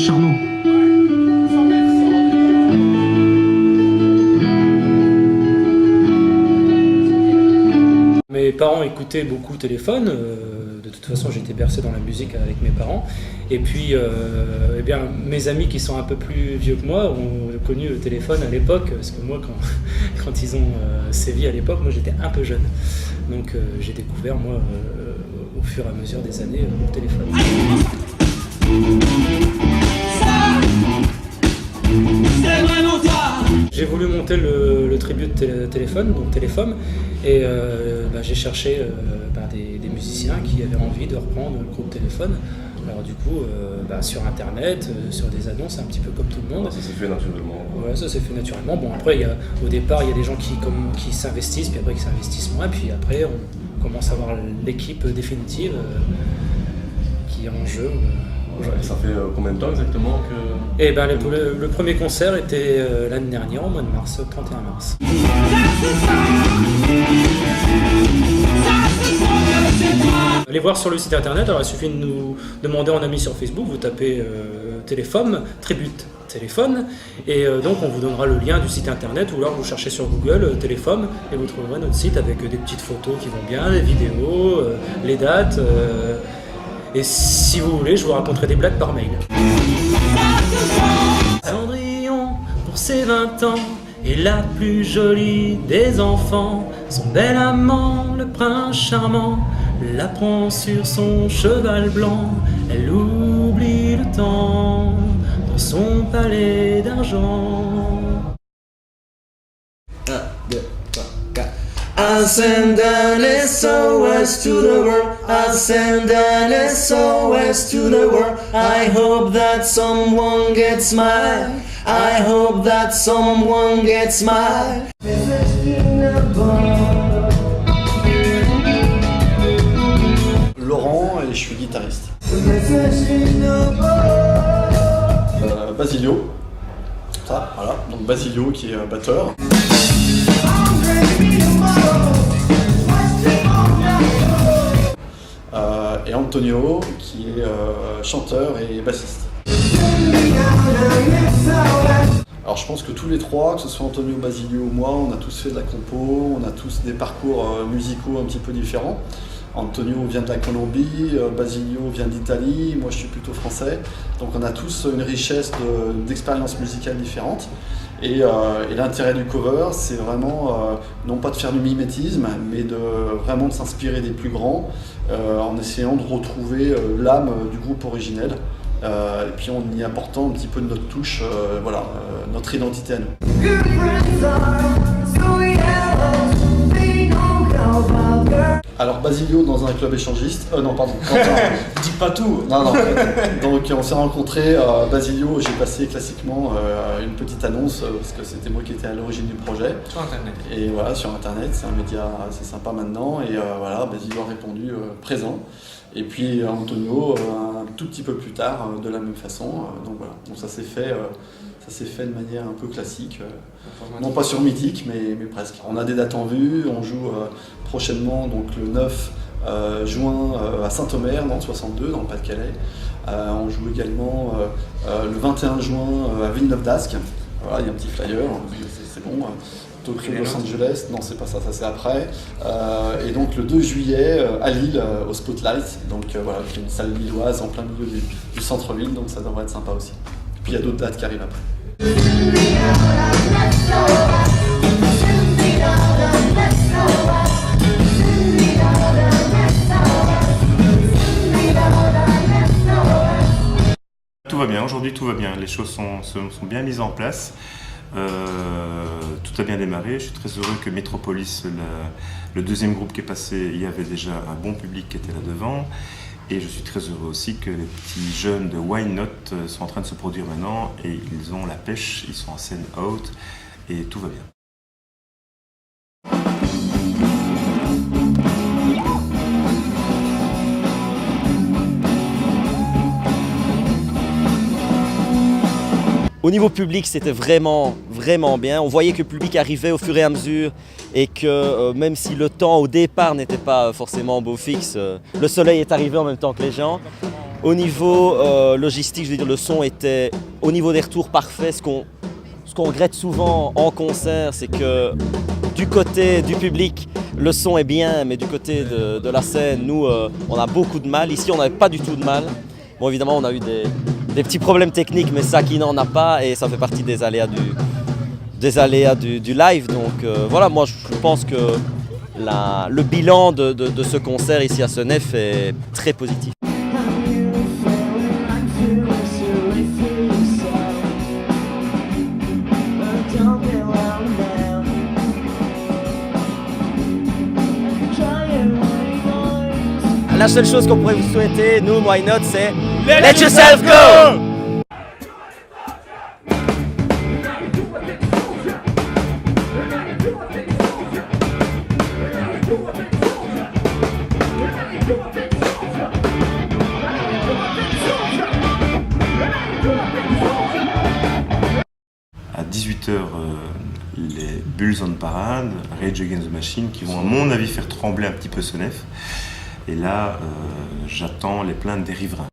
charmant. Mes parents écoutaient beaucoup téléphone, de toute façon j'étais bercé dans la musique avec mes parents. Et puis eh bien, mes amis qui sont un peu plus vieux que moi ont connu le téléphone à l'époque, parce que moi quand ils ont sévi à l'époque, moi j'étais un peu jeune. Donc j'ai découvert moi au fur et à mesure des années le téléphone. J'ai voulu monter le tribute téléphone, donc Téléphone, et j'ai cherché des musiciens qui avaient envie de reprendre le groupe Téléphone. Alors du coup, sur internet, sur des annonces, un petit peu comme tout le monde. Ça s'est fait naturellement. Ouais, ça s'est fait naturellement. Bon, après, au départ, il y a des gens qui s'investissent, puis après qui s'investissent moins, puis après, on commence à voir l'équipe définitive qui est en jeu. Ça fait combien de temps exactement que... Et le premier concert était l'année dernière, au mois de mars, 31 mars. Allez voir sur le site internet, alors il suffit de nous demander en ami sur Facebook, vous tapez Téléphone, Tribute Téléphone, et donc on vous donnera le lien du site internet, ou alors vous cherchez sur Google Téléphone, et vous trouverez notre site avec des petites photos qui vont bien, des vidéos, les dates, et si vous voulez, je vous raconterai des blagues par mail. Cendrillon, pour ses 20 ans, est la plus jolie des enfants. Son bel amant, le prince charmant, la prend sur son cheval blanc. Elle oublie le temps dans son palais d'argent. 1, 2, 3, 4. I'll send an SOS to the world. I'll send an SOS to the world. I hope that someone gets mine. I hope that someone gets mine. Laurent et je suis guitariste. Basilio, ça, voilà, donc Basilio qui est batteur. Et Antonio qui est chanteur et bassiste. Alors je pense que tous les trois, que ce soit Antonio, Basilio ou moi, on a tous fait de la compo, on a tous des parcours musicaux un petit peu différents. Antonio vient de la Colombie, Basilio vient d'Italie, moi je suis plutôt français. Donc on a tous une richesse d'expériences musicales différentes. Et l'intérêt du cover, c'est vraiment, non pas de faire du mimétisme, mais vraiment de s'inspirer des plus grands, en essayant de retrouver l'âme du groupe originel. Et puis en y apportant un petit peu de notre touche, notre identité à nous. Alors Basilio dans un club échangiste, non pardon, Dis pas tout. non. Donc on s'est rencontrés, Basilio, j'ai passé classiquement une petite annonce, parce que c'était moi qui étais à l'origine du projet. Sur internet. Et voilà, sur internet, c'est un média assez sympa maintenant, et Basilio a répondu présent. Et puis Antonio un tout petit peu plus tard, de la même façon. Donc voilà, donc ça s'est fait de manière un peu classique, non pas sur Mythique, mais presque. On a des dates en vue, on joue prochainement donc le 9 juin à Saint-Omer dans le 62, dans le Pas-de-Calais. On joue également le 21 juin à Villeneuve d'Ascq. Voilà, il y a un petit flyer, c'est bon. Tokyo, Los Angeles, non c'est pas ça, ça c'est après. Et donc le 2 juillet à Lille, au Spotlight, donc voilà, c'est une salle lilloise en plein milieu du centre-ville, donc ça devrait être sympa aussi. Et puis il y a d'autres dates qui arrivent après. Tout va bien, aujourd'hui tout va bien, les choses sont bien mises en place. Tout a bien démarré. Je suis très heureux que Metropolis, le deuxième groupe qui est passé, il y avait déjà un bon public qui était là devant. Et je suis très heureux aussi que les petits jeunes de Why Not sont en train de se produire maintenant et ils ont la pêche, ils sont en scène haute et tout va bien. Au niveau public, c'était vraiment bien. On voyait que le public arrivait au fur et à mesure et que même si le temps au départ n'était pas forcément beau fixe, le soleil est arrivé en même temps que les gens. Au niveau logistique, je veux dire, le son était au niveau des retours parfait. Ce qu'on regrette souvent en concert, c'est que du côté du public, le son est bien, mais du côté de la scène, nous, on a beaucoup de mal. Ici, on n'avait pas du tout de mal. Bon, évidemment, on a eu des petits problèmes techniques, mais ça qui n'en a pas, et ça fait partie des aléas du live. Donc voilà, moi, je pense que le bilan de ce concert ici à Senef est très positif. La seule chose qu'on pourrait vous souhaiter, nous, Why Not, c'est Let yourself go! À 18h, les Bulls on Parade, Rage Against the Machine, qui vont à mon avis faire trembler un petit peu Senef. Et là, j'attends les plaintes des riverains.